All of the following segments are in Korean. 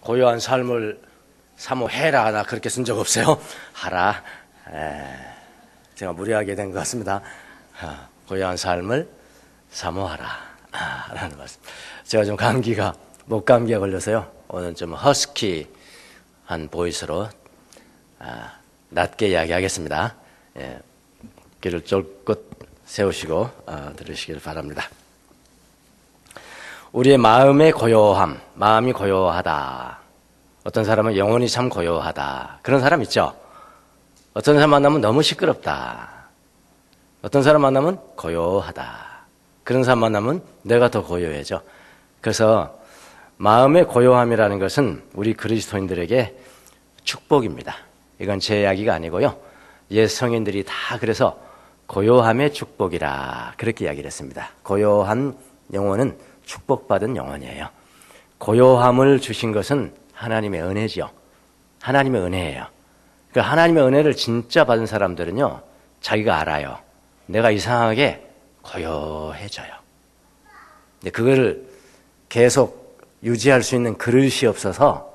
고요한 삶을 사모해라. 나 그렇게 쓴 적 없어요. 하라. 제가 무리하게 된 것 같습니다. 고요한 삶을 사모하라. 라는 말씀. 제가 좀 목감기가 걸려서요. 오늘 좀 허스키한 보이스로 낮게 이야기하겠습니다. 귀를 쫄긋 세우시고 들으시길 바랍니다. 우리의 마음의 고요함, 마음이 고요하다. 어떤 사람은 영혼이 참 고요하다. 그런 사람 있죠? 어떤 사람 만나면 너무 시끄럽다. 어떤 사람 만나면 고요하다. 그런 사람 만나면 내가 더 고요해져. 그래서 마음의 고요함이라는 것은 우리 그리스도인들에게 축복입니다. 이건 제 이야기가 아니고요. 옛 성인들이 다 그래서 고요함의 축복이라 그렇게 이야기를 했습니다. 고요한 영혼은 축복받은 영혼이에요. 고요함을 주신 것은 하나님의 은혜지요. 하나님의 은혜예요. 그러니까 하나님의 은혜를 진짜 받은 사람들은요, 자기가 알아요. 내가 이상하게 고요해져요. 근데 그거를 계속 유지할 수 있는 그릇이 없어서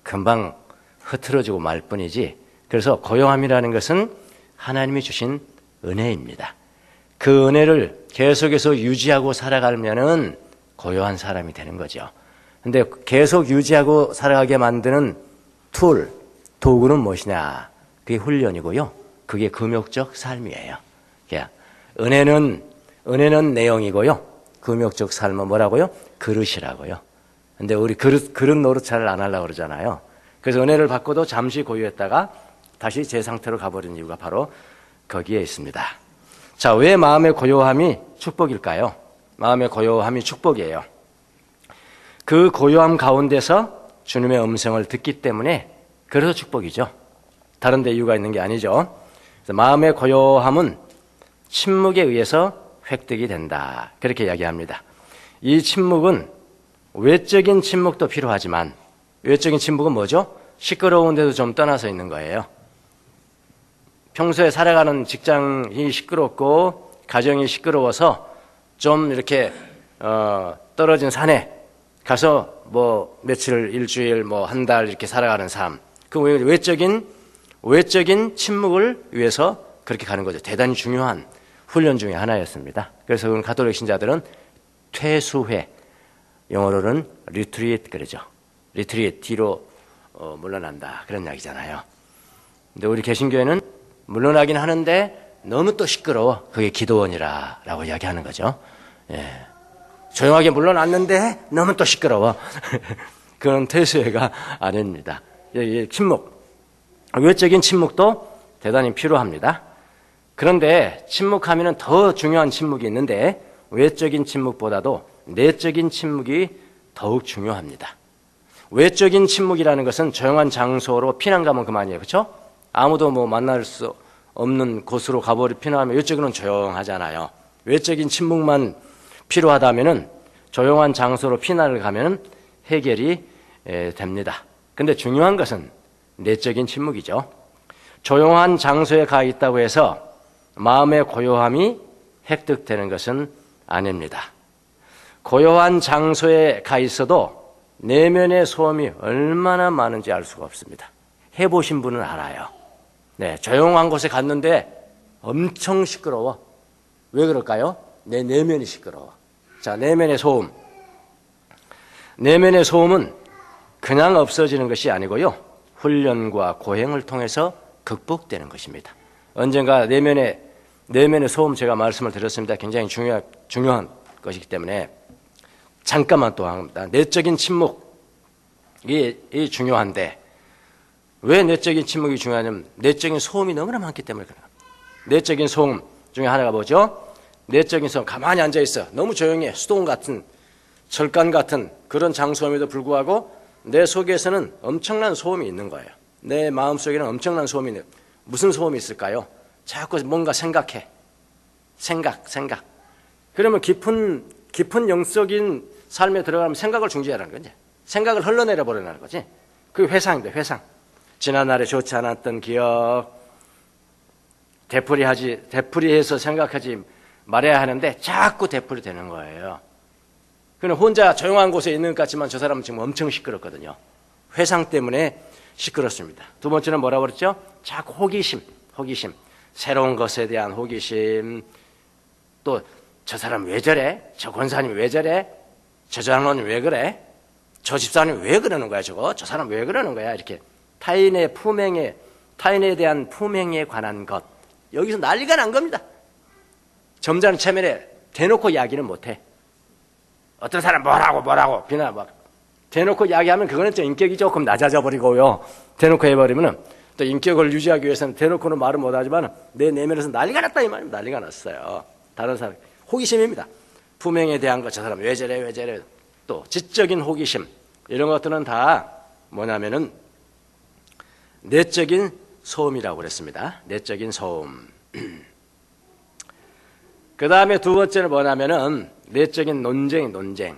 금방 흐트러지고 말 뿐이지. 그래서 고요함이라는 것은 하나님이 주신 은혜입니다. 그 은혜를 계속해서 유지하고 살아가면은 고요한 사람이 되는 거죠. 근데 계속 유지하고 살아가게 만드는 도구는 무엇이냐? 그게 훈련이고요. 그게 금욕적 삶이에요. 은혜는 내용이고요. 금욕적 삶은 뭐라고요? 그릇이라고요. 근데 우리 그릇 노릇 잘 안 하려고 그러잖아요. 그래서 은혜를 받고도 잠시 고요했다가 다시 제 상태로 가버린 이유가 바로 거기에 있습니다. 자, 왜 마음의 고요함이 축복일까요? 마음의 고요함이 축복이에요. 그 고요함 가운데서 주님의 음성을 듣기 때문에 그래서 축복이죠. 다른 데 이유가 있는 게 아니죠. 그래서 마음의 고요함은 침묵에 의해서 획득이 된다. 그렇게 이야기합니다. 이 침묵은 외적인 침묵도 필요하지만 외적인 침묵은 뭐죠? 시끄러운데도 좀 떠나서 있는 거예요. 평소에 살아가는 직장이 시끄럽고 가정이 시끄러워서 좀 이렇게 떨어진 산에 가서 뭐 며칠, 일주일, 뭐 한 달 이렇게 살아가는 삶. 그 외적인 침묵을 위해서 그렇게 가는 거죠. 대단히 중요한 훈련 중에 하나였습니다. 그래서 그런 가톨릭 신자들은 퇴수회, 영어로는 리트리트 그러죠. 리트리트, 뒤로 물러난다. 그런 이야기잖아요. 근데 우리 개신교회는 물러나긴 하는데 너무 또 시끄러워. 그게 기도원이라고 이야기하는 거죠. 예. 조용하게 물러났는데 너무 또 시끄러워. 그건 퇴수회가 아닙니다. 침묵. 외적인 침묵도 대단히 필요합니다. 그런데 침묵하면 더 중요한 침묵이 있는데 외적인 침묵보다도 내적인 침묵이 더욱 중요합니다. 외적인 침묵이라는 것은 조용한 장소로 피난 가면 그만이에요. 그렇죠? 아무도 뭐 만날 수 없는 곳으로 피난하면 외적으로는 조용하잖아요. 외적인 침묵만 필요하다면은 조용한 장소로 피난을 가면은 해결이 됩니다. 근데 중요한 것은 내적인 침묵이죠. 조용한 장소에 가 있다고 해서 마음의 고요함이 획득되는 것은 아닙니다. 고요한 장소에 가 있어도 내면의 소음이 얼마나 많은지 알 수가 없습니다. 해보신 분은 알아요. 네, 조용한 곳에 갔는데 엄청 시끄러워. 왜 그럴까요? 내 내면이 시끄러워. 자, 내면의 소음. 내면의 소음은 그냥 없어지는 것이 아니고요. 훈련과 고행을 통해서 극복되는 것입니다. 언젠가 내면의 소음 제가 말씀을 드렸습니다. 굉장히 중요한 것이기 때문에 잠깐만 또 합니다. 내적인 침묵이 중요한데 왜 내적인 침묵이 중요하냐면 내적인 소음이 너무나 많기 때문에 그래요. 내적인 소음 중에 하나가 뭐죠? 내적인 소음. 가만히 앉아있어. 너무 조용해. 수동 같은, 절간 같은 그런 장소임에도 불구하고 내 속에서는 엄청난 소음이 있는 거예요. 내 마음속에는 엄청난 소음이 있는. 무슨 소음이 있을까요? 자꾸 뭔가 생각해. 생각. 그러면 깊은 영적인 삶에 들어가면 생각을 중지하라는 거지. 생각을 흘러내려 버리라는 거지. 그게 회상입니다. 회상. 지난날에 좋지 않았던 기억, 되풀이해서 생각하지 말해야 하는데 자꾸 되풀이 되는 거예요. 그냥 혼자 조용한 곳에 있는 것 같지만 저 사람은 지금 엄청 시끄럽거든요. 회상 때문에 시끄럽습니다. 두 번째는 뭐라고 그랬죠? 자꾸 호기심. 새로운 것에 대한 호기심. 또 저 사람 왜 저래? 저 권사님 왜 저래? 저 장로님 왜 그래? 저 집사님 왜 그러는 거야 저거? 저 사람 왜 그러는 거야? 이렇게 타인에 대한 품행에 관한 것. 여기서 난리가 난 겁니다. 점잖은 체면에 대놓고 이야기는 못해. 어떤 사람 뭐라고 비난 막 대놓고 이야기하면 그거는 좀 인격이 조금 낮아져 버리고요. 대놓고 해버리면은 또 인격을 유지하기 위해서는 대놓고는 말을 못하지만 내 내면에서 난리가 났다 이 말입니다. 난리가 났어요. 다른 사람 호기심입니다. 품행에 대한 것, 저 사람 왜 저래. 또 지적인 호기심 이런 것들은 다 뭐냐면은 내적인 소음이라고 그랬습니다. 내적인 소음. 그 다음에 두 번째는 뭐냐면은 내적인 논쟁.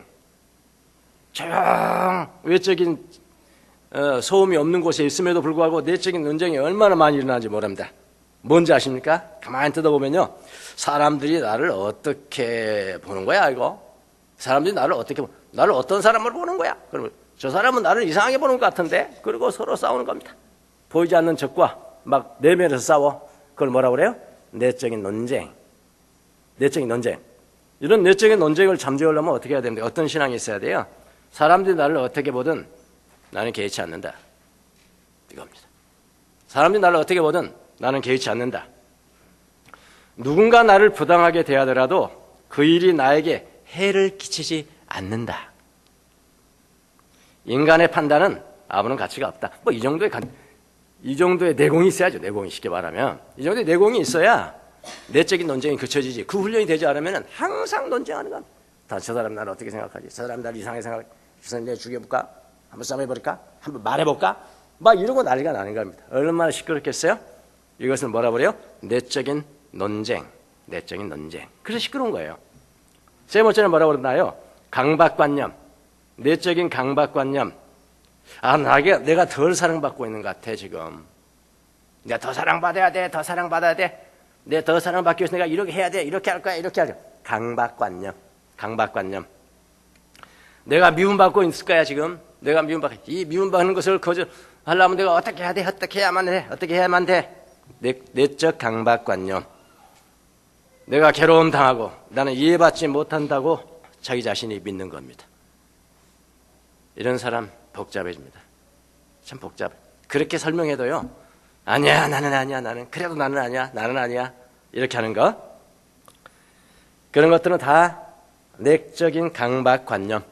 외적인 소음이 없는 곳에 있음에도 불구하고 내적인 논쟁이 얼마나 많이 일어나는지 모릅니다. 뭔지 아십니까? 가만히 뜯어보면요. 사람들이 나를 어떻게 보는 거야 이거? 사람들이 나를 어떤 사람을 보는 거야? 그러면 저 사람은 나를 이상하게 보는 것 같은데? 그리고 서로 싸우는 겁니다. 보이지 않는 적과 막 내면에서 싸워. 그걸 뭐라고 그래요? 내적인 논쟁. 이런 내적인 논쟁을 잠재우려면 어떻게 해야 됩니까? 어떤 신앙이 있어야 돼요? 사람들이 나를 어떻게 보든 나는 개의치 않는다. 이겁니다. 사람들이 나를 어떻게 보든 나는 개의치 않는다. 누군가 나를 부당하게 대하더라도 그 일이 나에게 해를 끼치지 않는다. 인간의 판단은 아무런 가치가 없다. 뭐 이 정도의 내공이 있어야죠. 내공이 쉽게 말하면. 이 정도의 내공이 있어야 내적인 논쟁이 그쳐지지. 그 훈련이 되지 않으면 항상 논쟁하는 겁니다. 저 사람 나를 어떻게 생각하지? 저 사람 나를 이상하게 생각하지? 저 사람 내가 죽여볼까? 한번 싸움해버릴까? 한번 말해볼까? 막 이러고 난리가 나는 겁니다. 얼마나 시끄럽겠어요? 이것을 뭐라 그래요? 내적인 논쟁. 그래서 시끄러운 거예요. 세 번째는 뭐라고 그러나요? 강박관념. 내적인 강박관념. 내가 덜 사랑받고 있는 것 같아 지금. 내가 더 사랑받아야 돼. 내가 더 사랑받기 위해서 내가 이렇게 해야 돼. 이렇게 할 거야. 강박관념. 내가 미움받고 있을 거야 지금. 이 미움받는 것을 거절하려면 내가 어떻게 해야 돼? 어떻게 해야만 돼? 내적 강박관념. 내가 괴로움 당하고 나는 이해받지 못한다고 자기 자신이 믿는 겁니다. 이런 사람 복잡해집니다. 참 복잡해. 그렇게 설명해도요. 아니야, 나는 아니야, 그래도 나는 아니야. 이렇게 하는 거. 그런 것들은 다 내적인 강박관념.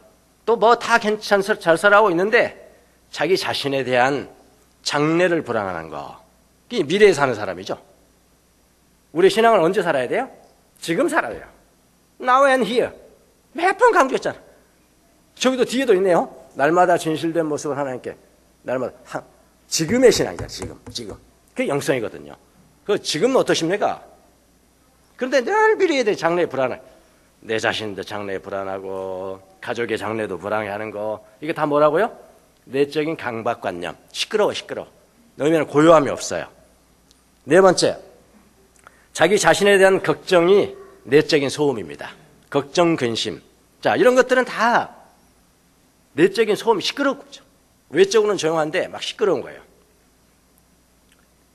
또 뭐 다 잘 살아가고 있는데 자기 자신에 대한 장래를 불안한 거. 이게 미래에 사는 사람이죠. 우리 신앙을 언제 살아야 돼요? 지금 살아야 돼요. Now and here. 몇 번 강조했잖아. 저기도 뒤에도 있네요. 날마다 진실된 모습을 하나님께. 지금의 신앙이다. 지금. 그게 영성이거든요. 그 지금은 어떠십니까? 그런데 늘 미래에 대해 장래에 불안해. 내 자신도 장래에 불안하고 가족의 장래도 불안해하는 거. 이게 다 뭐라고요? 내적인 강박관념. 시끄러워. 너희는 고요함이 없어요. 네 번째, 자기 자신에 대한 걱정이 내적인 소음입니다. 걱정, 근심. 자, 이런 것들은 다 내적인 소음이 시끄럽죠. 외적으로는 조용한데 막 시끄러운 거예요.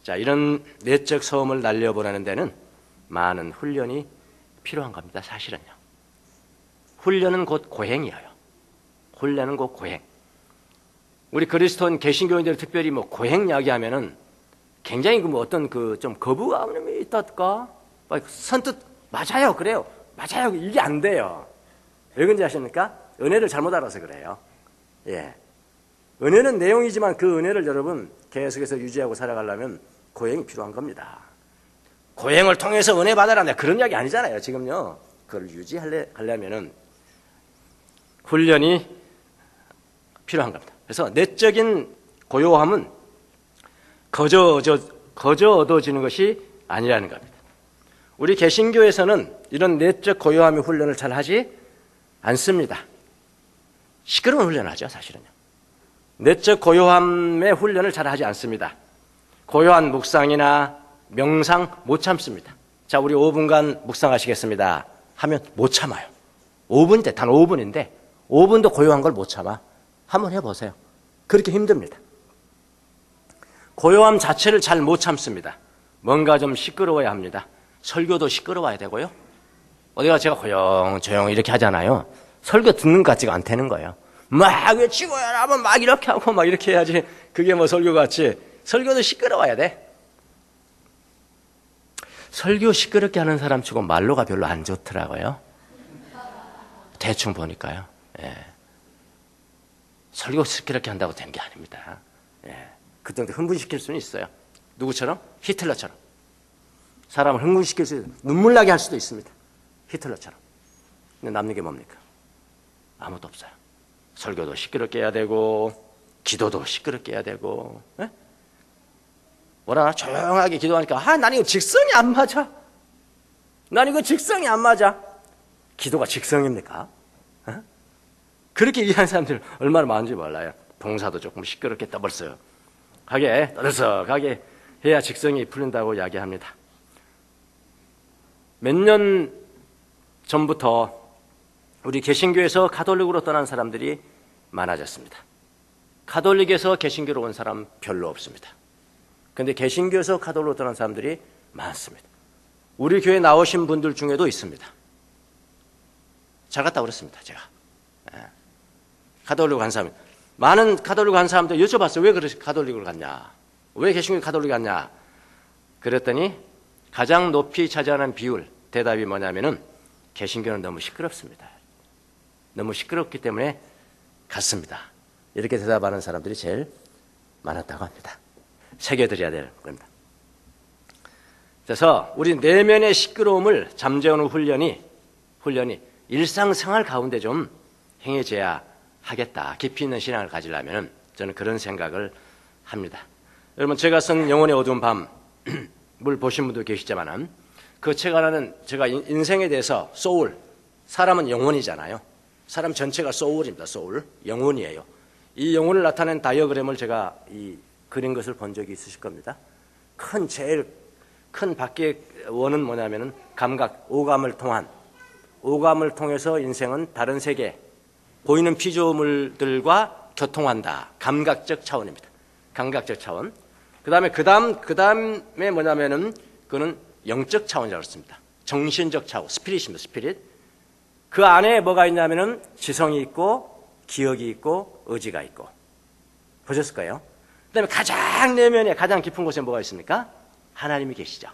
자, 이런 내적 소음을 날려보내는 데는 많은 훈련이 필요한 겁니다. 사실은요. 훈련은 곧 고행이에요. 우리 그리스도인 개신교인들 특별히 뭐 고행 이야기하면은 굉장히 어떤 좀 거부감이 있다까 선뜻 맞아요. 그래요. 맞아요. 이게 안 돼요. 왜 그런지 아십니까? 은혜를 잘못 알아서 그래요. 예. 은혜는 내용이지만 그 은혜를 여러분 계속해서 유지하고 살아가려면 고행이 필요한 겁니다. 고행을 통해서 은혜 받아라. 그런 이야기 아니잖아요. 지금요. 그걸 유지하려면은 훈련이 필요한 겁니다. 그래서 내적인 고요함은 거저 얻어지는 것이 아니라는 겁니다. 우리 개신교에서는 이런 내적 고요함의 훈련을 잘 하지 않습니다. 시끄러운 훈련을 하죠, 사실은요. 내적 고요함의 훈련을 잘 하지 않습니다. 고요한 묵상이나 명상 못 참습니다. 자, 우리 5분간 묵상하시겠습니다. 하면 못 참아요. 5분인데, 단 5분인데 5분도 고요한 걸 못 참아. 한번 해보세요. 그렇게 힘듭니다. 고요함 자체를 잘 못 참습니다. 뭔가 좀 시끄러워야 합니다. 설교도 시끄러워야 되고요. 어디가 제가 조용 이렇게 하잖아요. 설교 듣는 것 같지가 않다는 거예요. 막 외치고 여러분 막 이렇게 하고 막 이렇게 해야지 그게 뭐 설교 같지. 설교도 시끄러워야 돼. 설교 시끄럽게 하는 사람 치고 말로가 별로 안 좋더라고요. 대충 보니까요. 예. 설교 시끄럽게 한다고 되는 게 아닙니다. 예. 그 정도 흥분시킬 수는 있어요. 누구처럼? 히틀러처럼. 사람을 흥분시킬 수 있어요. 눈물 나게 할 수도 있습니다. 히틀러처럼. 근데 남는 게 뭡니까? 아무도 없어요. 설교도 시끄럽게 해야 되고 기도도 시끄럽게 해야 되고. 예? 뭐라 조용하게 기도하니까 난 이거 직성이 안 맞아. 난 이거 직성이 안 맞아. 기도가 직성입니까? 어? 그렇게 이해하는 사람들 얼마나 많은지 몰라요. 봉사도 조금 시끄럽게 떠들썩하게 해야 직성이 풀린다고 이야기합니다. 몇 년 전부터 우리 개신교에서 가톨릭으로 떠난 사람들이 많아졌습니다. 가톨릭에서 개신교로 온 사람 별로 없습니다. 그런데 개신교에서 가톨릭으로 떠난 사람들이 많습니다. 우리 교회 나오신 분들 중에도 있습니다. 잘 갔다 그랬습니다, 제가. 가톨릭으로 간 사람, 많은 가톨릭으로 간 사람들 여쭤봤어요. 왜 가톨릭으로 갔냐? 왜 개신교 가톨릭 갔냐? 그랬더니 가장 높이 차지하는 비율, 대답이 뭐냐면은 개신교는 너무 시끄럽습니다. 너무 시끄럽기 때문에 갔습니다. 이렇게 대답하는 사람들이 제일 많았다고 합니다. 새겨드려야 될 겁니다. 그래서 우리 내면의 시끄러움을 잠재우는 훈련이 일상생활 가운데 좀 행해져야 하겠다. 깊이 있는 신앙을 가지려면 저는 그런 생각을 합니다. 여러분, 제가 쓴 영혼의 어두운 밤을 보신 분도 계시지만 그 책 하나는 제가 인생에 대해서 소울, 사람은 영혼이잖아요. 사람 전체가 소울입니다. 소울, 영혼이에요. 이 영혼을 나타낸 다이어그램을 제가 그린 것을 본 적이 있으실 겁니다. 제일 큰 밖의 원은 뭐냐면은 오감을 통해서 인생은 다른 세계, 보이는 피조물들과 교통한다. 감각적 차원입니다. 감각적 차원. 그 다음에 뭐냐면은 그는 영적 차원이라고 했습니다. 정신적 차원, 스피릿입니다. 스피릿. 그 안에 뭐가 있냐면은 지성이 있고 기억이 있고 의지가 있고. 보셨을 거예요. 그 다음에 가장 내면에 가장 깊은 곳에 뭐가 있습니까? 하나님이 계시죠.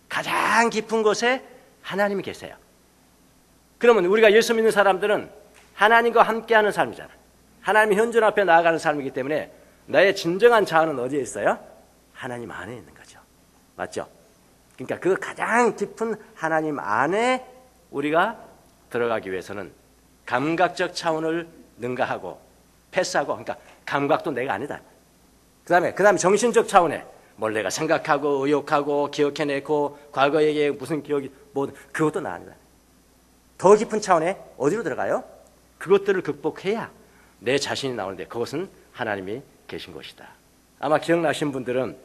가장 깊은 곳에 하나님이 계세요. 그러면 우리가 예수 믿는 사람들은 하나님과 함께하는 삶이잖아요. 하나님의 현존 앞에 나아가는 삶이기 때문에 나의 진정한 자아는 어디에 있어요? 하나님 안에 있는 거죠. 맞죠? 그러니까 그 가장 깊은 하나님 안에 우리가 들어가기 위해서는 감각적 차원을 능가하고 패스하고, 그러니까 감각도 내가 아니다. 그 다음에 정신적 차원에 뭘 내가 생각하고 의욕하고 기억해내고 과거에 무슨 기억이 그것도 나 아니다. 더 깊은 차원에 어디로 들어가요? 그것들을 극복해야 내 자신이 나오는데 그것은 하나님이 계신 것이다. 아마 기억나신 분들은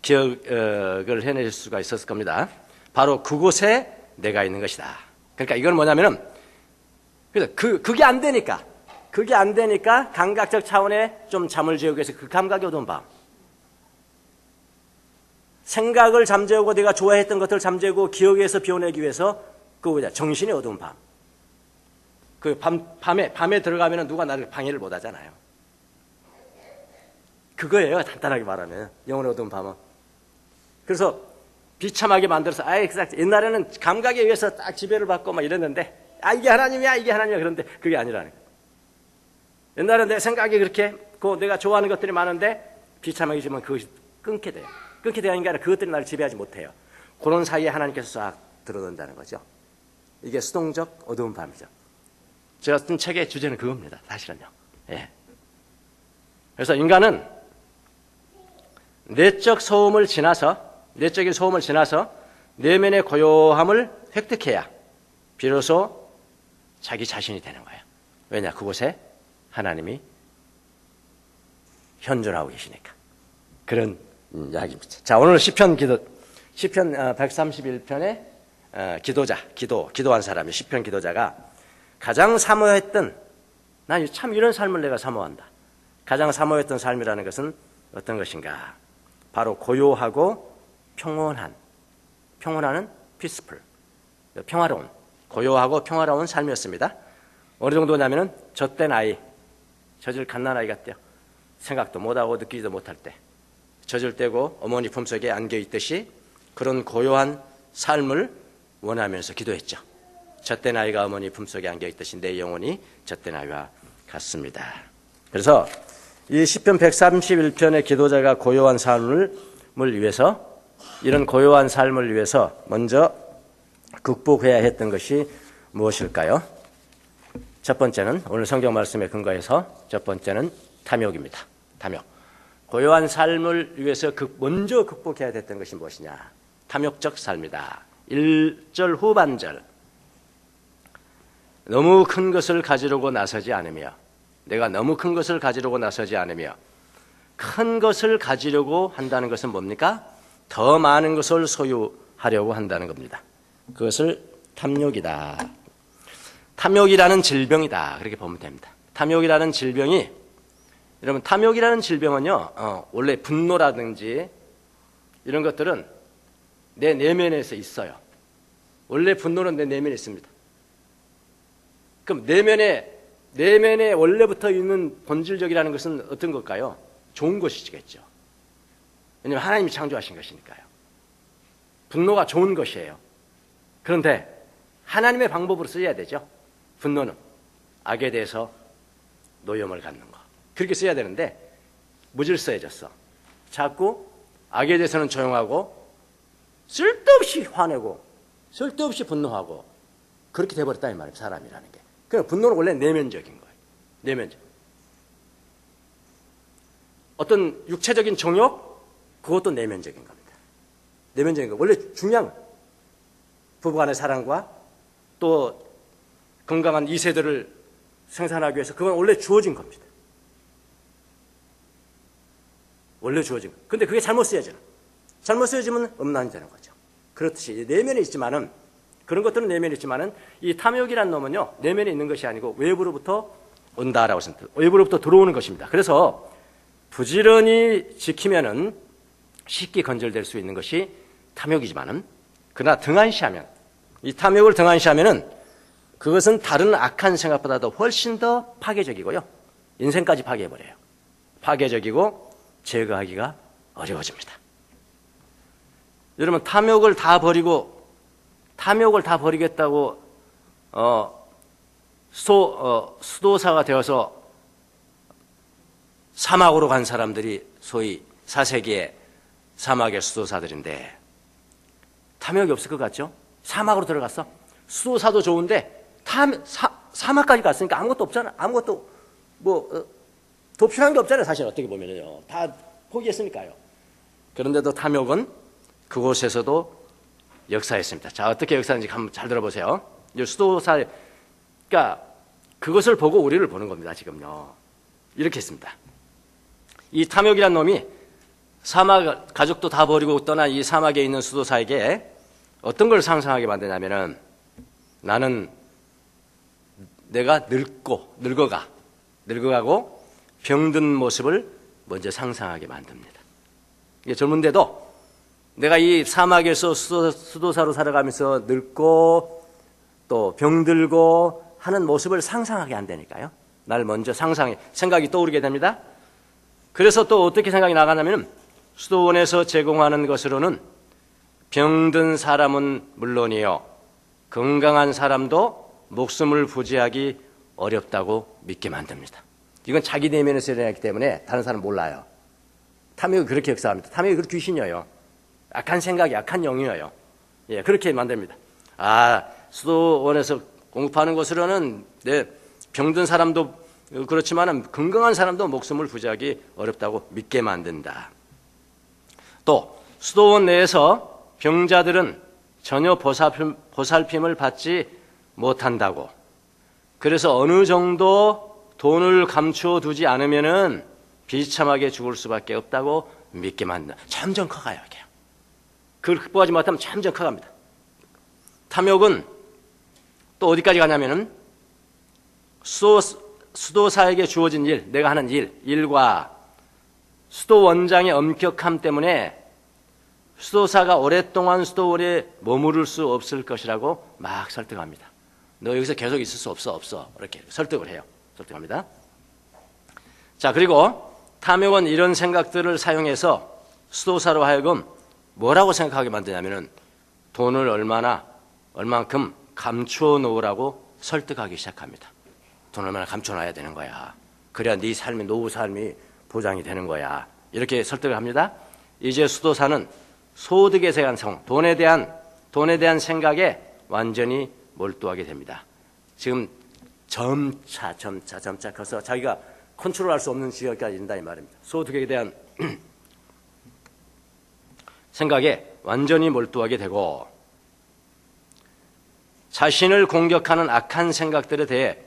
기억을 해낼 수가 있었을 겁니다. 바로 그곳에 내가 있는 것이다. 그러니까 이건 뭐냐면은 그게 안 되니까 감각적 차원에 좀 잠을 재우기 위해서 그 감각이 어두운 밤, 생각을 잠재우고 내가 좋아했던 것들을 잠재우고 기억에서 비워내기 위해서 정신이 어두운 밤. 밤에 들어가면 누가 나를 방해를 못 하잖아요. 그거예요. 간단하게 말하면 영혼의 어두운 밤은. 그래서 비참하게 만들어서 옛날에는 감각에 의해서 딱 지배를 받고 막 이랬는데 이게 하나님이야 그런데 그게 아니라는 거예요. 옛날에 내 생각이 그렇게 내가 좋아하는 것들이 많은데 비참하게 지면 그것이 끊게 돼요. 끊게 되는 게 아니라 그것들이 나를 지배하지 못해요. 그런 사이에 하나님께서 싹 들어온다는 거죠. 이게 수동적 어두운 밤이죠. 제가 쓴 책의 주제는 그겁니다. 사실은요. 예. 그래서 인간은 내적인 소음을 지나서 내면의 고요함을 획득해야 비로소 자기 자신이 되는 거예요. 왜냐? 그곳에 하나님이 현존하고 계시니까. 그런 이야기입니다. 자, 오늘 시편 131편의 기도한 사람이 시편 기도자가 가장 사모했던, 난 참 이런 삶을 내가 사모한다. 가장 사모했던 삶이라는 것은 어떤 것인가? 바로 고요하고 평온한, 평온하는 peaceful, 평화로운, 고요하고 평화로운 삶이었습니다. 어느 정도냐면은 젖된 아이, 젖을 갓난아이 같대요. 생각도 못하고 느끼지도 못할 때, 젖을 떼고 어머니 품속에 안겨있듯이 그런 고요한 삶을 원하면서 기도했죠. 젖된 아이가 어머니 품속에 안겨있듯이 내 영혼이 젖된 아이와 같습니다. 그래서 이 시편 131편의 기도자가 고요한 삶을 위해서, 이런 고요한 삶을 위해서 먼저 극복해야 했던 것이 무엇일까요? 첫 번째는, 오늘 성경 말씀에 근거해서 첫 번째는 탐욕입니다. 탐욕. 고요한 삶을 위해서 먼저 극복해야 됐던 것이 무엇이냐? 탐욕적 삶이다. 1절 후반절. 너무 큰 것을 가지려고 나서지 않으며, 내가 너무 큰 것을 가지려고 나서지 않으며, 큰 것을 가지려고 한다는 것은 뭡니까? 더 많은 것을 소유하려고 한다는 겁니다. 그것을 탐욕이다. 탐욕이라는 질병이다. 그렇게 보면 됩니다. 탐욕이라는 질병이, 여러분, 탐욕이라는 질병은요, 원래 분노라든지 이런 것들은 내 내면에서 있어요. 원래 분노는 내 내면에 있습니다. 그럼 내면에 원래부터 있는 본질적이라는 것은 어떤 걸까요? 좋은 것이겠죠. 왜냐하면 하나님이 창조하신 것이니까요. 분노가 좋은 것이에요. 그런데 하나님의 방법으로 써야 되죠. 분노는 악에 대해서 노염을 갖는 거, 그렇게 써야 되는데 무질서해졌어. 자꾸 악에 대해서는 조용하고 쓸데없이 화내고 쓸데없이 분노하고 그렇게 돼버렸다 이 말이에요. 사람이라는 게. 그러니까 분노는 원래 내면적인 거예요. 내면적. 어떤 육체적인 정욕, 그것도 내면적인 겁니다. 내면적인 거. 원래 중요한 부부간의 사랑과 또 건강한 2세대를 생산하기 위해서 그건 원래 주어진 겁니다. 원래 주어진 거. 근데 그게 잘못 쓰여져요. 잘못 쓰여지면 음란이 되는 거죠. 그렇듯이 내면에 있지만은, 그런 것들은 내면에 있지만은 이 탐욕이라는 놈은요, 내면에 있는 것이 아니고 외부로부터 온다라고 했습니다. 외부로부터 들어오는 것입니다. 그래서 부지런히 지키면은 쉽게 건절될 수 있는 것이 탐욕이지만은, 그러나 등한시하면, 이 탐욕을 등한시하면은 그것은 다른 악한 생각보다도 훨씬 더 파괴적이고요, 인생까지 파괴해버려요. 파괴적이고 제거하기가 어려워집니다. 여러분, 탐욕을 다 버리겠다고 수도사가 되어서 사막으로 간 사람들이 소위 4세기의 사막의 수도사들인데 탐욕이 없을 것 같죠? 사막으로 들어갔어. 수도사도 좋은데 사막까지 갔으니까 아무것도 없잖아. 아무것도 더 필요한 게 없잖아요. 사실 어떻게 보면요, 다 포기했으니까요. 그런데도 탐욕은 그곳에서도 역사했습니다. 자, 어떻게 역사하는지 한번 잘 들어보세요. 수도사, 그러니까 그것을 보고 우리를 보는 겁니다. 지금요, 이렇게 했습니다. 이 탐욕이란 놈이 사막, 가족도 다 버리고 떠난 이 사막에 있는 수도사에게 어떤 걸 상상하게 만드냐면은, 나는 내가 늙어가고 병든 모습을 먼저 상상하게 만듭니다. 이게 젊은데도 내가 이 사막에서 수도사로 살아가면서 늙고 또 병들고 하는 모습을 상상하게 안 되니까요. 날 먼저 생각이 떠오르게 됩니다. 그래서 또 어떻게 생각이 나가냐면, 수도원에서 제공하는 것으로는 병든 사람은 물론이요, 건강한 사람도 목숨을 부지하기 어렵다고 믿게 만듭니다. 이건 자기 내면에서 일어나기 때문에 다른 사람 몰라요. 탐욕이 그렇게 역사합니다. 탐욕이 그렇게 귀신이에요. 악한 생각이, 악한 영이에요. 예, 그렇게 만듭니다. 수도원에서 공급하는 것으로는 병든 사람도 그렇지만 건강한 사람도 목숨을 부지하기 어렵다고 믿게 만든다. 또 수도원 내에서 병자들은 전혀 보살핌을 받지 못한다고, 그래서 어느 정도 돈을 감추어 두지 않으면은 비참하게 죽을 수밖에 없다고 믿게 만든다. 점점 커가요, 이게. 그걸 극복하지 못하면 점점 커갑니다. 탐욕은 또 어디까지 가냐면은 수도사에게 주어진 일, 내가 하는 일과 수도 원장의 엄격함 때문에 수도사가 오랫동안 수도원에 머무를 수 없을 것이라고 막 설득합니다. 너 여기서 계속 있을 수 없어. 이렇게 설득을 해요. 설득합니다. 자, 그리고 탐욕은 이런 생각들을 사용해서 수도사로 하여금 뭐라고 생각하게 만드냐면은 돈을 얼만큼 감추어 놓으라고 설득하기 시작합니다. 돈을 얼마나 감춰 놔야 되는 거야. 그래야 네 삶이, 노후 삶이 보장이 되는 거야. 이렇게 설득을 합니다. 이제 수도사는 소득에 대한 성, 돈에 대한 생각에 완전히 몰두하게 됩니다. 지금 점차 커서 자기가 컨트롤할 수 없는 지역까지 이른다 이 말입니다. 소득에 대한 생각에 완전히 몰두하게 되고 자신을 공격하는 악한 생각들에 대해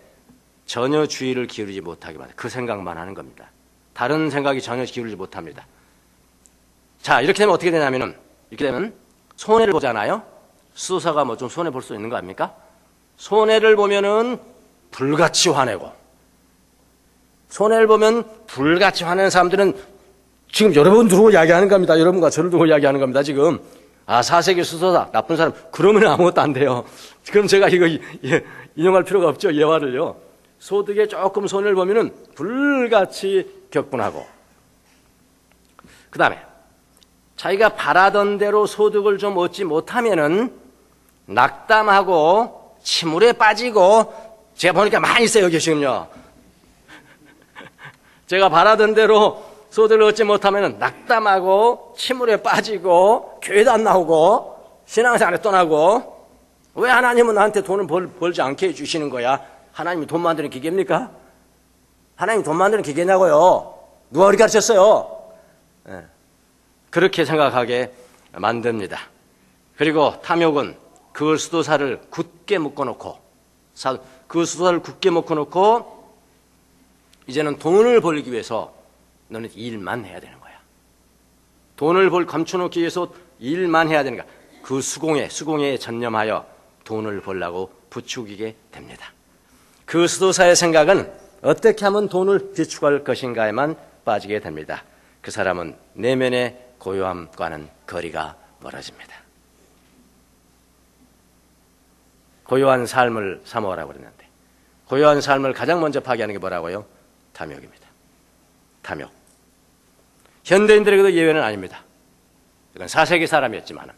전혀 주의를 기울이지 못하게 만듭니다. 그 생각만 하는 겁니다. 다른 생각이 전혀 기울이지 못합니다. 자, 이렇게 되면 어떻게 되냐면은, 이렇게 되면 손해를 보잖아요. 수도사가 뭐 좀 손해 볼 수 있는 거 아닙니까? 손해를 보면은 불같이 화내고, 손해를 보면 불같이 화내는 사람들은 지금 여러분 두고 이야기하는 겁니다. 여러분과 저를 두고 이야기하는 겁니다. 지금 사세기 수도사 나쁜 사람 그러면 아무것도 안 돼요. 그럼 제가 이거 인용할 필요가 없죠. 예화를요. 소득에 조금 손해를 보면은 불같이 격분하고, 그 다음에 자기가 바라던 대로 소득을 좀 얻지 못하면은 낙담하고 침울에 빠지고, 제가 보니까 많이 있어요 여기 지금요. 제가 바라던 대로 소득을 얻지 못하면은 낙담하고 침울에 빠지고 교회도 안 나오고 신앙생활에 떠나고, 왜 하나님은 나한테 돈을 벌지 않게 해주시는 거야? 하나님이 돈 만드는 기계입니까? 하나님이 돈 만드는 기계냐고요? 누가 그렇게 가르쳤어요? 네. 그렇게 생각하게 만듭니다. 그리고 탐욕은 그 수도사를 굳게 묶어놓고, 이제는 돈을 벌기 위해서 너는 일만 해야 되는 거야. 돈을 감춰놓기 위해서 일만 해야 되는 거야. 그 수공예에 전념하여 돈을 벌라고 부추기게 됩니다. 그 수도사의 생각은 어떻게 하면 돈을 비축할 것인가에만 빠지게 됩니다. 그 사람은 내면의 고요함과는 거리가 멀어집니다. 고요한 삶을 사모하라고 그랬는데, 고요한 삶을 가장 먼저 파괴하는 게 뭐라고요? 탐욕입니다. 탐욕. 현대인들에게도 예외는 아닙니다. 이건 4세기 사람이었지만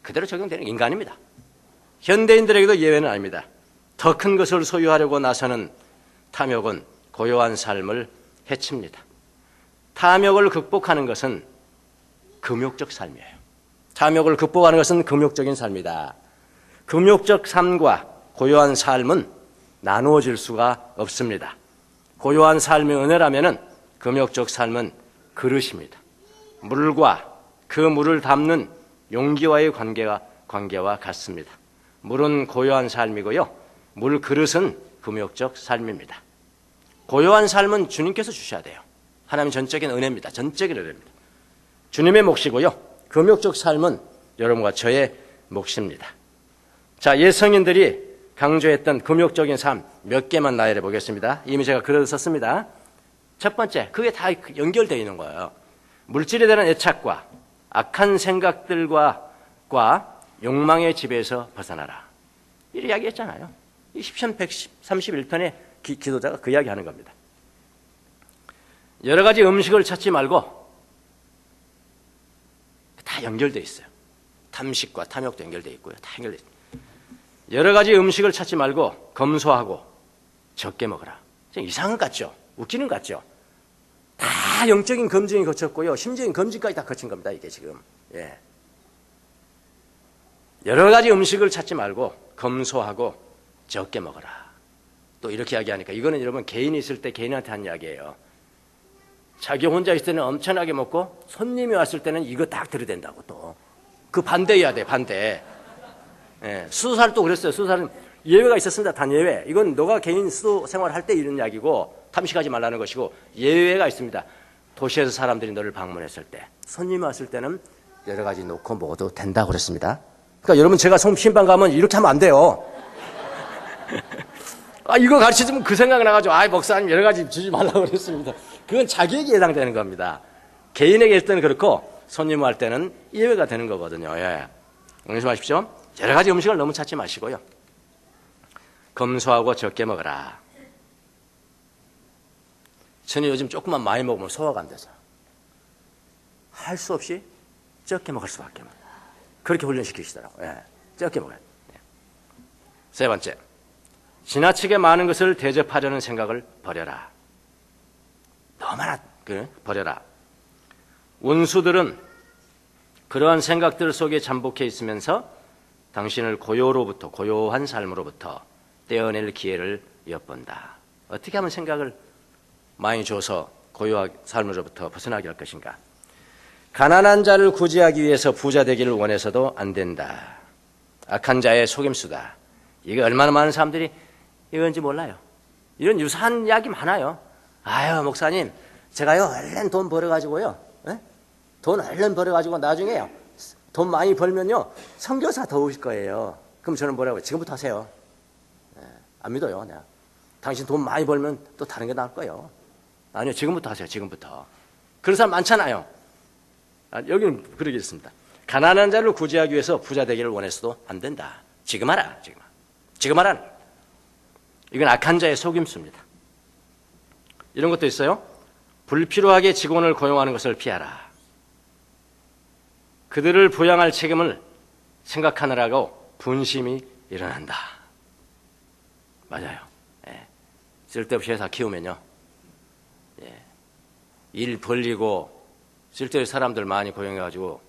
그대로 적용되는 인간입니다. 현대인들에게도 예외는 아닙니다. 더 큰 것을 소유하려고 나서는 탐욕은 고요한 삶을 해칩니다. 탐욕을 극복하는 것은 금욕적 삶이에요. 탐욕을 극복하는 것은 금욕적인 삶이다. 금욕적 삶과 고요한 삶은 나누어질 수가 없습니다. 고요한 삶의 은혜라면은 금욕적 삶은 그릇입니다. 물과 그 물을 담는 용기와의 관계와 같습니다. 물은 고요한 삶이고요, 물 그릇은 금욕적 삶입니다. 고요한 삶은 주님께서 주셔야 돼요. 하나님 전적인 은혜입니다. 전적인 은혜입니다. 주님의 몫이고요, 금욕적 삶은 여러분과 저의 몫입니다. 자, 옛 성인들이 강조했던 금욕적인 삶 몇 개만 나열해 보겠습니다. 이미 제가 글을 썼습니다. 첫 번째, 그게 다 연결되어 있는 거예요. 물질에 대한 애착과 악한 생각들과 욕망의 지배에서 벗어나라. 이 이야기 했잖아요. 이 10편 131편의 기도자가 그 이야기 하는 겁니다. 여러 가지 음식을 찾지 말고, 다 연결되어 있어요. 탐식과 탐욕도 연결되어 있고요. 다 연결되어 있어요. 여러 가지 음식을 찾지 말고 검소하고 적게 먹어라. 이상한 것 같죠? 웃기는 것 같죠? 다 영적인 검증이 거쳤고요, 심적인 검증까지 다 거친 겁니다. 이게 지금. 예. 여러 가지 음식을 찾지 말고 검소하고 적게 먹어라. 또 이렇게 이야기하니까, 이거는 여러분 개인이 있을 때 개인한테 한 이야기예요. 자기 혼자 있을 때는 엄청나게 먹고 손님이 왔을 때는 이거 딱 들이댄다고. 또 그 반대해야 돼, 반대. 예, 수도사도 그랬어요. 수도사는 예외가 있었습니다. 단 예외. 이건 너가 개인 수도 생활할 때 이런 이야기고 탐식하지 말라는 것이고, 예외가 있습니다. 도시에서 사람들이 너를 방문했을 때, 손님이 왔을 때는 여러 가지 놓고 먹어도 된다고 그랬습니다. 그러니까 여러분, 제가 신방 가면 이렇게 하면 안 돼요. 이거 가르쳐주면 그 생각이 나가지고, 목사님 여러 가지 주지 말라고 그랬습니다. 그건 자기에게 해당되는 겁니다. 개인에게 할 때는 그렇고, 손님 할 때는 예외가 되는 거거든요. 예. 명심하십시오. 여러 가지 음식을 너무 찾지 마시고요. 검소하고 적게 먹어라. 저는 요즘 조금만 많이 먹으면 소화가 안 돼서 할 수 없이 적게 먹을 수밖에 없어요. 그렇게 훈련시키시더라고요. 예. 적게 먹어요. 예. 세 번째, 지나치게 많은 것을 대접하려는 생각을 버려라. 너무 많아, 버려라. 원수들은 그러한 생각들 속에 잠복해 있으면서 당신을 고요한 삶으로부터 떼어낼 기회를 엿본다. 어떻게 하면 생각을 많이 줘서 고요한 삶으로부터 벗어나게 할 것인가? 가난한 자를 구제하기 위해서 부자 되기를 원해서도 안 된다. 악한 자의 속임수다. 이게 얼마나 많은 사람들이 이건지 몰라요. 이런 유사한 이야기 많아요. 목사님, 제가요 얼른 돈 벌어가지고요, 돈 얼른 벌어가지고 나중에요 돈 많이 벌면요 선교사 더 오실 거예요. 그럼 저는 뭐라고 해요? 지금부터 하세요. 안 믿어요. 내가. 당신 돈 많이 벌면 또 다른 게 나을 거예요. 아니요, 지금부터 하세요. 지금부터. 그런 사람 많잖아요. 여기는 그러겠습니다. 가난한 자를 구제하기 위해서 부자 되기를 원해서도 안 된다. 지금 하라. 지금 하라. 이건 악한 자의 속임수입니다. 이런 것도 있어요. 불필요하게 직원을 고용하는 것을 피하라. 그들을 부양할 책임을 생각하느라고 분심이 일어난다. 맞아요. 예. 쓸데없이 회사 키우면요, 일 벌리고 쓸데없이 사람들 많이 고용해가지고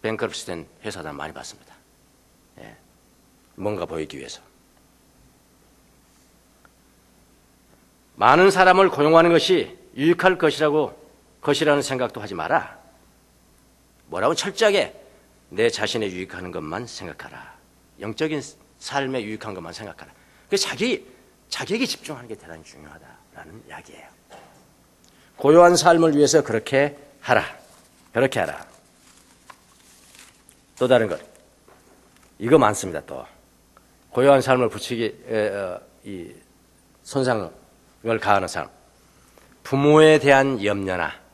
뱅크럽시 된 회사들 많이 봤습니다. 예. 뭔가 보이기 위해서. 많은 사람을 고용하는 것이 유익할 것이라는 생각도 하지 마라. 뭐라고? 철저하게 내 자신에 유익하는 것만 생각하라. 영적인 삶에 유익한 것만 생각하라. 그래서 자기에게 집중하는 게 대단히 중요하다라는 이야기예요. 고요한 삶을 위해서 그렇게 하라. 그렇게 하라. 또 다른 것. 이거 많습니다. 또 고요한 삶을 이 손상을 가하는 사람. 부모에 대한 염려나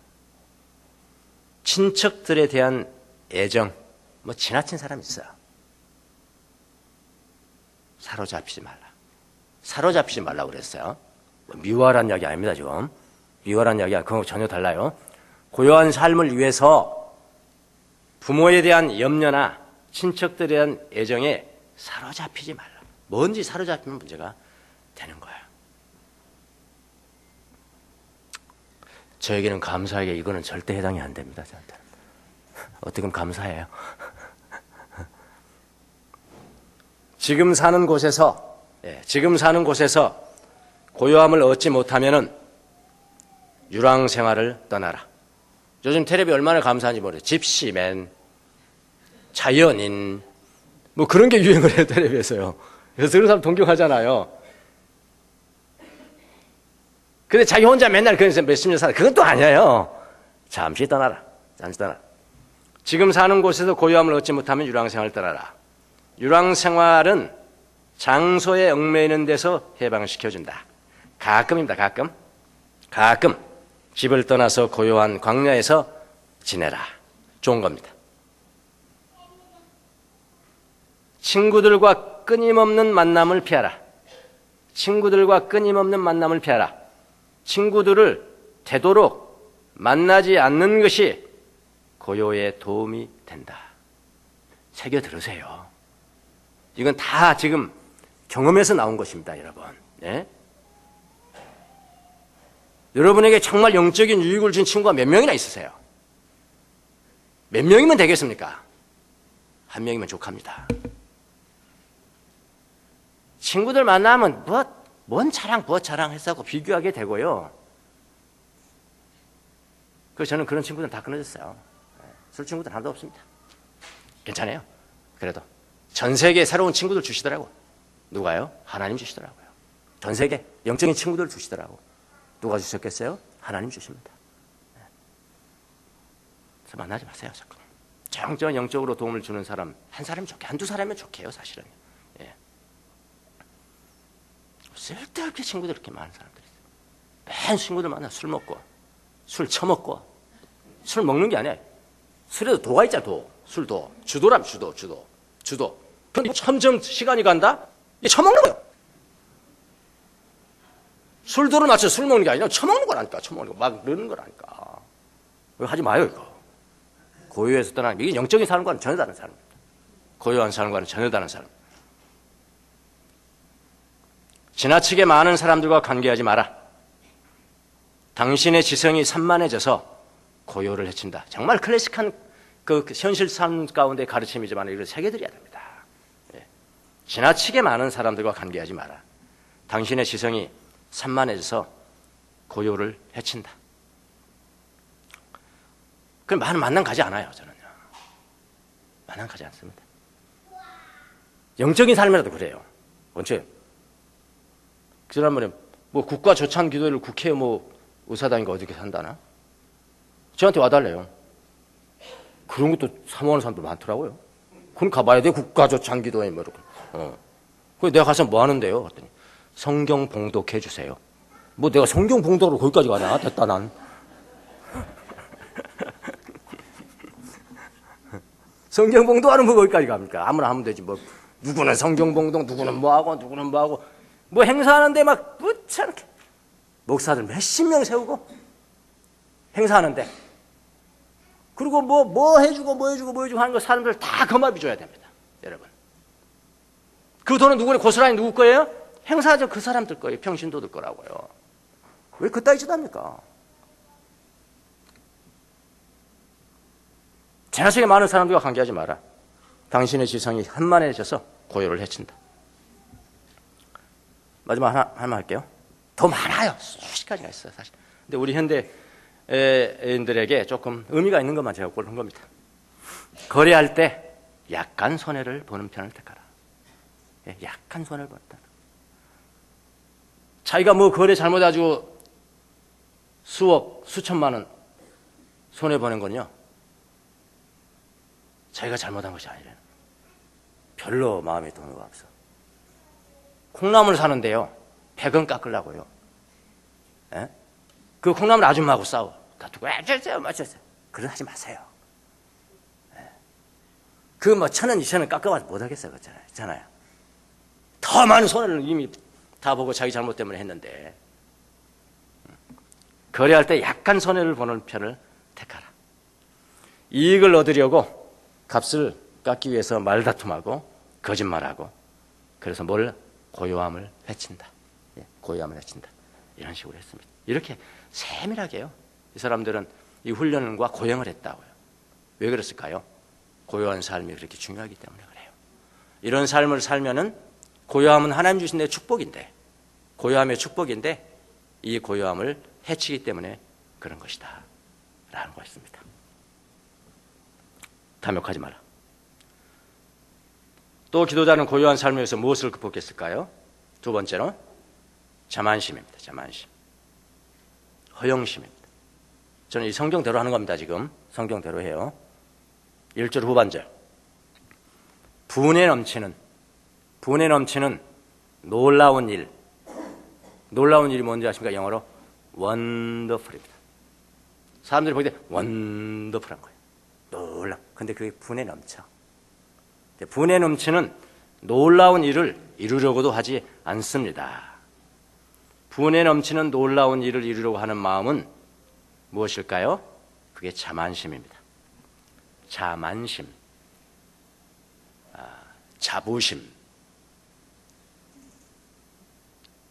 친척들에 대한 애정, 지나친 사람이 있어요. 사로잡히지 말라. 사로잡히지 말라고 그랬어요. 미워하라는 이야기 아닙니다, 지금. 미워하라는 이야기가 그거 전혀 달라요. 고요한 삶을 위해서 부모에 대한 염려나 친척들에 대한 애정에 사로잡히지 말라. 뭔지 사로잡히면 문제가 되는 거예요. 저에게는 감사하게 이거는 절대 해당이 안 됩니다. 저한테는. 어떻게 보면 감사해요. 지금 사는 곳에서 고요함을 얻지 못하면은 유랑 생활을 떠나라. 요즘 텔레비 얼마나 감사한지 모르겠어요. 집시맨, 자연인, 그런 게 유행을 해요, 텔레비에서요. 그래서 그런 사람 동경하잖아요. 근데 자기 혼자 맨날 그래서 몇십 년 살아. 그건 또 아니에요. 잠시 떠나라. 지금 사는 곳에서 고요함을 얻지 못하면 유랑생활을 떠나라. 유랑생활은 장소에 얽매이는 데서 해방시켜준다. 가끔입니다. 가끔 집을 떠나서 고요한 광야에서 지내라. 좋은 겁니다. 친구들과 끊임없는 만남을 피하라. 친구들을 되도록 만나지 않는 것이 고요에 도움이 된다. 새겨 들으세요. 이건 다 지금 경험에서 나온 것입니다, 여러분. 네? 여러분에게 정말 영적인 유익을 준 친구가 몇 명이나 있으세요? 몇 명이면 되겠습니까? 한 명이면 족합니다. 친구들 만나면 뭔 자랑 했다고 비교하게 되고요. 그래서 저는 그런 친구들은 다 끊어졌어요. 술 친구들 하나도 없습니다. 괜찮아요. 그래도 전 세계에 새로운 친구들 주시더라고. 누가요? 하나님 주시더라고요. 전 세계 영적인 친구들 주시더라고. 누가 주셨겠어요? 하나님 주십니다. 그래서 만나지 마세요. 자꾸. 정정 영적으로 도움을 주는 사람 한 사람이 좋게, 한두 사람이면 좋게요, 사실은. 쓸데없게 친구들 이렇게 많은 사람들이 있어요. 맨 친구들 만나 술 먹고, 술 처먹고, 술 먹는 게 아니야. 술에도 도가 있잖아, 도. 술도. 주도라면 주도. 근데 점점 시간이 간다? 이게 처먹는 거예요. 술도를 맞춰 술 먹는 게 아니라 처먹는 거라니까, 처먹는 거. 막 넣는 거라니까. 이거 하지 마요, 이거. 고요에서 떠나는, 이게 영적인 삶과는 전혀 다른 삶입니다. 고요한 삶과는 전혀 다른 삶. 지나치게 많은 사람들과 관계하지 마라. 당신의 지성이 산만해져서 고요를 해친다. 정말 클래식한 그 현실 삶 가운데 가르침이지만 이걸 새겨드려야 됩니다. 예. 지나치게 많은 사람들과 관계하지 마라. 당신의 지성이 산만해져서 고요를 해친다. 그럼 많은 만남 가지 않아요, 저는요. 만남 가지 않습니다. 영적인 삶이라도 그래요. 원체 지난번에 뭐 국가 조찬 기도를 국회 뭐 의사당인가 어떻게 산다나? 저한테 와달래요. 그런 것도 사모하는 사람들 많더라고요. 그럼 가봐야 돼, 국가 조찬 기도에 뭐 이렇게. 그래서 내가 가서 뭐 하는데요? 그랬더니 성경 봉독해 주세요. 뭐 내가 성경 봉독으로 거기까지 가냐? 됐다 난. 성경 봉독하는 뭐 거기까지 갑니까? 아무나 하면 되지 뭐. 누구는 성경 봉독, 누구는 뭐하고, 누구는 뭐하고. 뭐 행사하는데 막 무참게 목사들 몇십 명 세우고 행사하는데, 그리고 뭐 해주고 하는 거 사람들 다 거마비 줘야 됩니다, 여러분. 그 돈은 누구의 고스란히 누구 거예요? 행사하죠, 그 사람들 거예요. 평신도들 거라고요. 왜 그따위 짓 합니까? 지나치게 많은 사람들과 관계하지 마라. 당신의 지성이 한만해져서 고요를 해친다. 마지막 하나만 할게요. 더 많아요. 수십 가지가 있어요, 사실. 근데 우리 현대인들에게 조금 의미가 있는 것만 제가 고른 겁니다. 거래할 때 약간 손해를 보는 편을 택하라. 약간 손해를 본다. 자기가 뭐 거래 잘못해가지고 수억, 수천만 원 손해 보는 건요, 자기가 잘못한 것이 아니라 별로 마음에 드는 거 없어. 콩나물 사는데요, 100원 깎으려고요. 예? 그 콩나물 아줌마하고 싸워. 다투고, 맞췄어요. 그런 하지 마세요. 예? 그 뭐 1,000원, 2,000원 깎아봐도 못하겠어요. 그렇잖아요. 더 많은 손해를 이미 다 보고 자기 잘못 때문에 했는데, 거래할 때 약간 손해를 보는 편을 택하라. 이익을 얻으려고 값을 깎기 위해서 말다툼하고 거짓말하고, 그래서 뭘? 고요함을 해친다. 고요함을 해친다. 이런 식으로 했습니다. 이렇게 세밀하게 해요. 이 사람들은 이 훈련과 고행을 했다고요. 왜 그랬을까요? 고요한 삶이 그렇게 중요하기 때문에 그래요. 이런 삶을 살면은, 고요함은 하나님 주신 내 축복인데, 고요함의 축복인데 이 고요함을 해치기 때문에 그런 것이다 라는 것입니다. 탐욕하지 마라. 또 기도자는 고요한 삶을 위해서 무엇을 극복했을까요? 두 번째로 자만심입니다. 자만심. 허영심입니다. 저는 이 성경대로 하는 겁니다. 지금 성경대로 해요. 1절 후반절. 분에 넘치는 놀라운 일. 놀라운 일이 뭔지 아십니까? 영어로 wonderful입니다. 사람들이 보기 때 wonderful한 거예요. 놀라. 근데 그게 분에 넘쳐. 분에 넘치는 놀라운 일을 이루려고도 하지 않습니다. 분에 넘치는 놀라운 일을 이루려고 하는 마음은 무엇일까요? 그게 자만심입니다. 자만심, 자부심,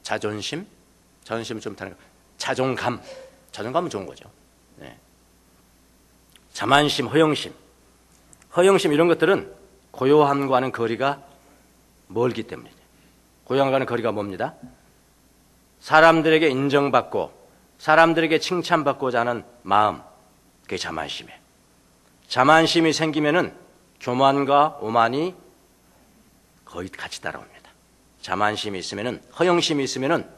자존심, 자존심은 좀 다른 거. 자존감은 좋은 거죠. 네. 자만심, 허영심 이런 것들은 고요함과는 거리가 멀기 때문이죠. 고요함과는 거리가 멉니다. 사람들에게 인정받고 사람들에게 칭찬받고자 하는 마음, 그게 자만심이에요. 자만심이 생기면은 교만과 오만이 거의 같이 따라옵니다. 자만심이 있으면은, 허영심이 있으면은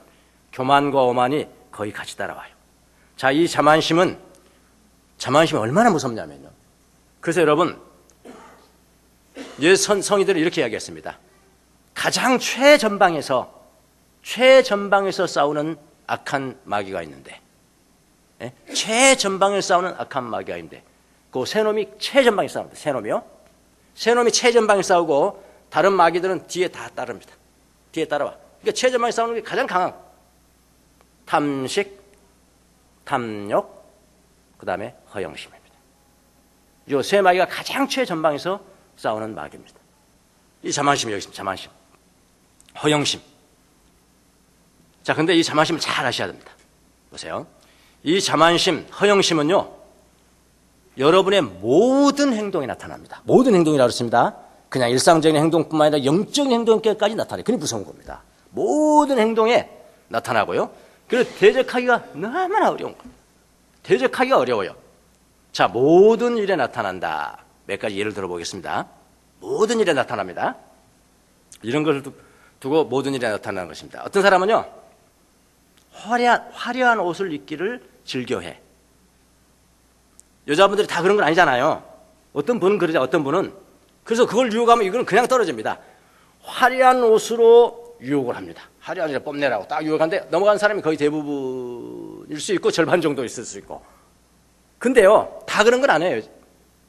교만과 오만이 거의 같이 따라와요. 자, 이 자만심이 얼마나 무섭냐면요. 그래서 여러분, 성의들은 이렇게 이야기했습니다. 가장 최전방에서 최전방에서 싸우는 악한 마귀가 있는데, 예? 최전방에서 싸우는 악한 마귀가 있는데, 그 세 놈이 최전방에 싸웁니다. 세 놈이요. 세 놈이 최전방에 싸우고 다른 마귀들은 뒤에 다 따릅니다. 뒤에 따라와. 그러니까 최전방에 싸우는 게 가장 강한 탐식, 탐욕, 그 다음에 허영심입니다. 이 세 마귀가 가장 최전방에서 싸우는 마귀입니다. 이 자만심이 여기 있습니다. 자만심, 허영심. 자, 근데 이 자만심을 잘 아셔야 됩니다. 보세요. 이 자만심, 허영심은요, 여러분의 모든 행동에 나타납니다. 모든 행동이라고 했습니다. 그냥 일상적인 행동뿐만 아니라 영적인 행동까지 나타나요. 그게 무서운 겁니다. 모든 행동에 나타나고요. 그래서 대적하기가 너무나 어려운 겁니다. 대적하기가 어려워요. 자, 모든 일에 나타난다. 몇 가지 예를 들어보겠습니다. 모든 일에 나타납니다. 이런 것을 두고 모든 일에 나타나는 것입니다. 어떤 사람은요, 화려한 옷을 입기를 즐겨해. 여자분들이 다 그런 건 아니잖아요. 어떤 분은 그러죠. 어떤 분은. 그래서 그걸 유혹하면 이거는 그냥 떨어집니다. 화려한 옷으로 유혹을 합니다. 화려한 옷을 뽐내라고 딱 유혹하는데 넘어간 사람이 거의 대부분일 수 있고 절반 정도 있을 수 있고. 근데요, 다 그런 건 아니에요.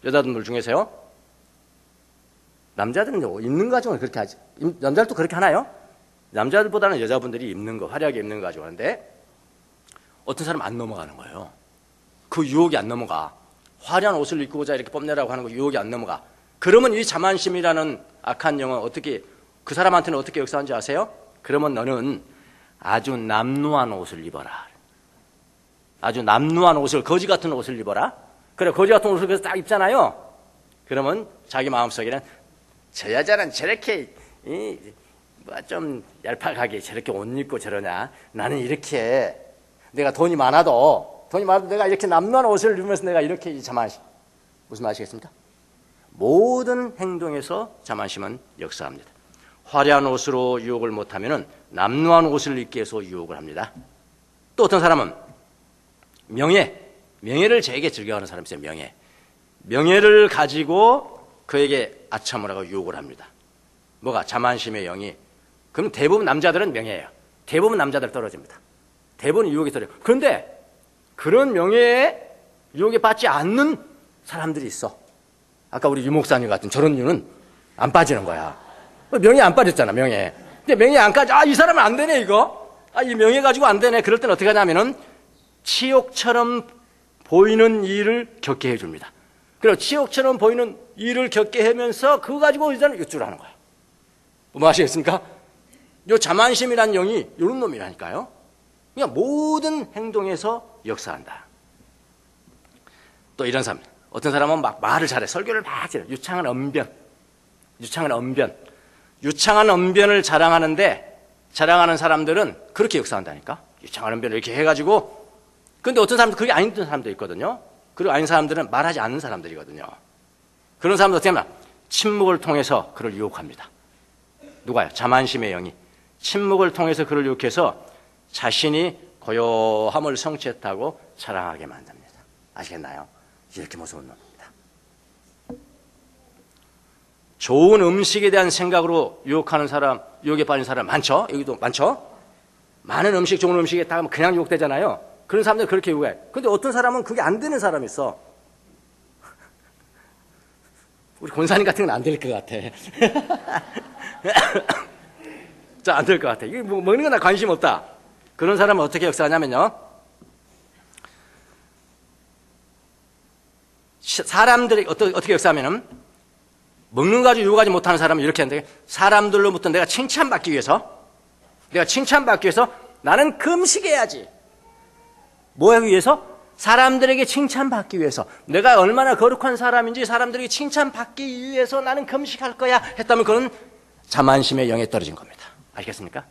여자분들 중에서요. 남자들은 입는 거 가지고는 그렇게 하지. 남자들도 그렇게 하나요? 남자들보다는 여자분들이 입는 거, 화려하게 입는 거 가지고 하는데 어떤 사람은 안 넘어가는 거예요. 그 유혹이 안 넘어가. 화려한 옷을 입고자 이렇게 뽐내라고 하는 거 유혹이 안 넘어가. 그러면 이 자만심이라는 악한 영은 어떻게, 그 사람한테는 어떻게 역사하는지 아세요? 그러면 너는 아주 남루한 옷을 입어라. 아주 남루한 옷을, 거지 같은 옷을 입어라. 그래, 거지 같은 옷을 그래서 딱 입잖아요. 그러면 자기 마음속에는 저 여자는 저렇게 좀 얄팍하게 저렇게 옷 입고 저러냐. 나는 이렇게 내가 돈이 많아도 내가 이렇게 남루한 옷을 입으면서 내가 이렇게 자만심. 무슨 말이시겠습니까? 모든 행동에서 자만심은 역사합니다. 화려한 옷으로 유혹을 못하면 남루한 옷을 입기 위해서 유혹을 합니다. 또 어떤 사람은 명예를 되게 즐겨하는 사람이 있어요. 명예를 가지고 그에게 아첨을 하고 유혹을 합니다. 뭐가? 자만심의 영이. 그럼 대부분 남자들은 명예예요. 대부분 남자들 떨어집니다. 대부분 유혹이 떨어져요. 그런데 그런 명예에 유혹에 받지 않는 사람들이 있어. 아까 우리 유 목사님 같은 저런 유는 안 빠지는 거야. 명예 안 빠졌잖아, 명예. 근데 명예 안 까지, 이 사람은 안 되네, 이거. 이 명예 가지고 안 되네. 그럴 땐 어떻게 하냐면은 치욕처럼 보이는 일을 겪게 해줍니다. 그리고 치욕처럼 보이는 일을 겪게 하면서 그거 가지고 일단 유출을 하는 거야. 뭐 아시겠습니까? 요 자만심이란 영이 이런 놈이라니까요. 그냥 모든 행동에서 역사한다. 또 이런 사람, 어떤 사람은 막 말을 잘해. 설교를 막 잘해. 유창한 언변을 자랑하는 사람들은 그렇게 역사한다니까. 유창한 언변을 이렇게 해가지고. 근데 어떤 사람들 그게 아닌 사람도 있거든요. 그리고 아닌 사람들은 말하지 않는 사람들이거든요. 그런 사람들 어떻게 하면 침묵을 통해서 그를 유혹합니다. 누가요? 자만심의 영이. 침묵을 통해서 그를 유혹해서 자신이 고요함을 성취했다고 자랑하게 만듭니다. 아시겠나요? 이렇게 무서운 놈입니다. 좋은 음식에 대한 생각으로 유혹하는 사람, 유혹에 빠진 사람 많죠? 여기도 많죠? 많은 음식, 좋은 음식에 다 그냥 유혹되잖아요. 그런 사람들 그렇게 유혹해. 근데 어떤 사람은 그게 안 되는 사람이 있어. 우리 권사님 같은 건 안 될 것 같아. 자, 안 될 것 같아. 이게 먹는 거 나 관심 없다. 그런 사람은 어떻게 역사하냐면요. 사람들이 어떻게 역사하면은 먹는 거 가지고 유혹하지 못하는 사람은 이렇게 하는데 사람들로부터 내가 칭찬받기 위해서 나는 금식해야지. 뭐 하기 위해서? 사람들에게 칭찬받기 위해서. 내가 얼마나 거룩한 사람인지 사람들에게 칭찬받기 위해서 나는 금식할 거야 했다면 그건 자만심의 영에 떨어진 겁니다. 아시겠습니까?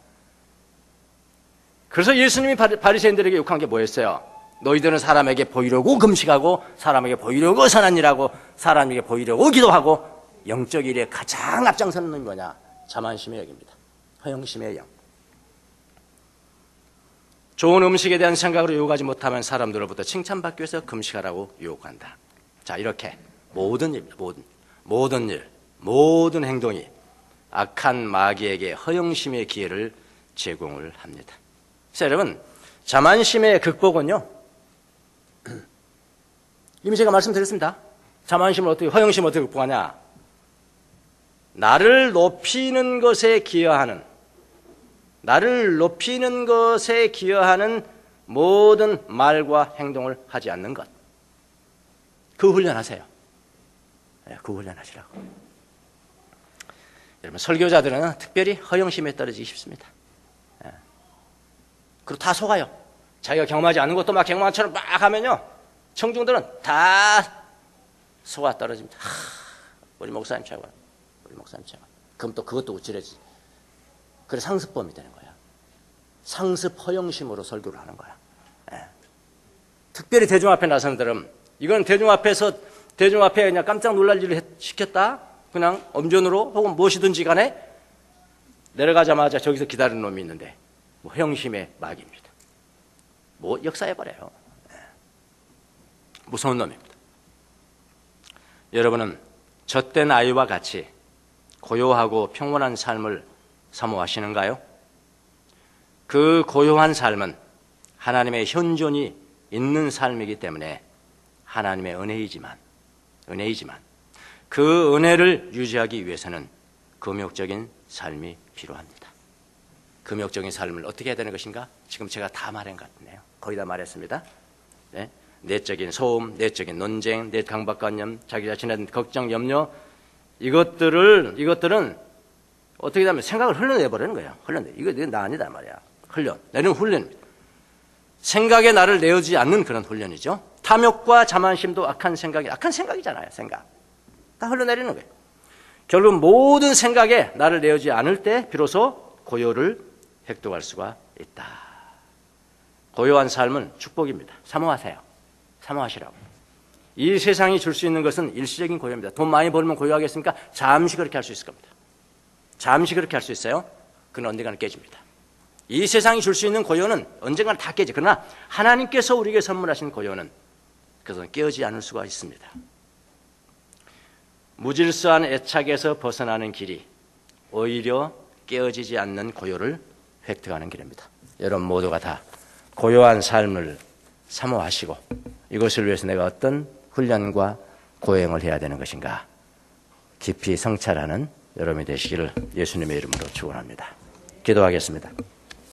그래서 예수님이 바리새인들에게 욕한 게 뭐였어요? 너희들은 사람에게 보이려고 금식하고 사람에게 보이려고 선한 일하고 사람에게 보이려고 기도하고 영적 일에 가장 앞장서는 거냐? 자만심의 영입니다. 허영심의 영. 좋은 음식에 대한 생각으로 유혹하지 못하면 사람들로부터 칭찬받기 위해서 금식하라고 유혹한다. 자, 이렇게 모든 일, 모든 행동이 악한 마귀에게 허영심의 기회를 제공을 합니다. 그래서 여러분, 자만심의 극복은요, 이미 제가 말씀드렸습니다. 자만심을 어떻게, 허영심을 어떻게 극복하냐? 나를 높이는 것에 기여하는 모든 말과 행동을 하지 않는 것. 그 훈련하세요. 그 훈련하시라고. 여러분, 설교자들은 특별히 허영심에 떨어지기 쉽습니다. 그리고 다 속아요. 자기가 경험하지 않는 것도 막 경험한처럼 막 하면요, 청중들은 다 속아 떨어집니다. 우리 목사님 최고. 그럼 또 그것도 우쭐해지. 그래, 상습범이 되는 거야. 상습 허영심으로 설교를 하는 거야. 특별히 대중 앞에 나서는 사람들은, 이건 대중 앞에 그냥 깜짝 놀랄 일을 시켰다? 그냥 엄전으로 혹은 무엇이든지 간에 내려가자마자 저기서 기다리는 놈이 있는데, 뭐 허영심의 막입니다. 뭐 역사해버려요. 무서운 놈입니다. 여러분은 젖된 아이와 같이 고요하고 평온한 삶을 사모하시는가요? 그 고요한 삶은 하나님의 현존이 있는 삶이기 때문에 하나님의 은혜이지만 그 은혜를 유지하기 위해서는 금욕적인 삶이 필요합니다. 금욕적인 삶을 어떻게 해야 되는 것인가? 지금 제가 다 말한 것 같네요. 거의 다 말했습니다. 네? 내적인 소음, 내적인 논쟁, 내 강박관념, 자기 자신에 대한 걱정, 염려, 이것들은 어떻게 하면 생각을 흘려내버리는 거예요. 이거 나 아니다 말이야. 내는 훈련입니다. 생각에 나를 내어주지 않는 그런 훈련이죠. 탐욕과 자만심도 악한 생각이잖아요. 생각. 다 흘러내리는 거예요. 결국 모든 생각에 나를 내어주지 않을 때 비로소 고요를 획득할 수가 있다. 고요한 삶은 축복입니다. 사모하시라고. 이 세상이 줄 수 있는 것은 일시적인 고요입니다. 돈 많이 벌면 고요하겠습니까? 잠시 그렇게 할 수 있을 겁니다. 잠시 그렇게 할 수 있어요. 그건 언젠가는 깨집니다. 이 세상이 줄 수 있는 고요는 언젠가는 다 깨지. 그러나 하나님께서 우리에게 선물하신 고요는 그것은 깨어지지 않을 수가 있습니다. 무질서한 애착에서 벗어나는 길이 오히려 깨어지지 않는 고요를 획득하는 길입니다. 여러분 모두가 다 고요한 삶을 사모하시고 이것을 위해서 내가 어떤 훈련과 고행을 해야 되는 것인가 깊이 성찰하는 여러분이 되시기를 예수님의 이름으로 축원합니다. 기도하겠습니다.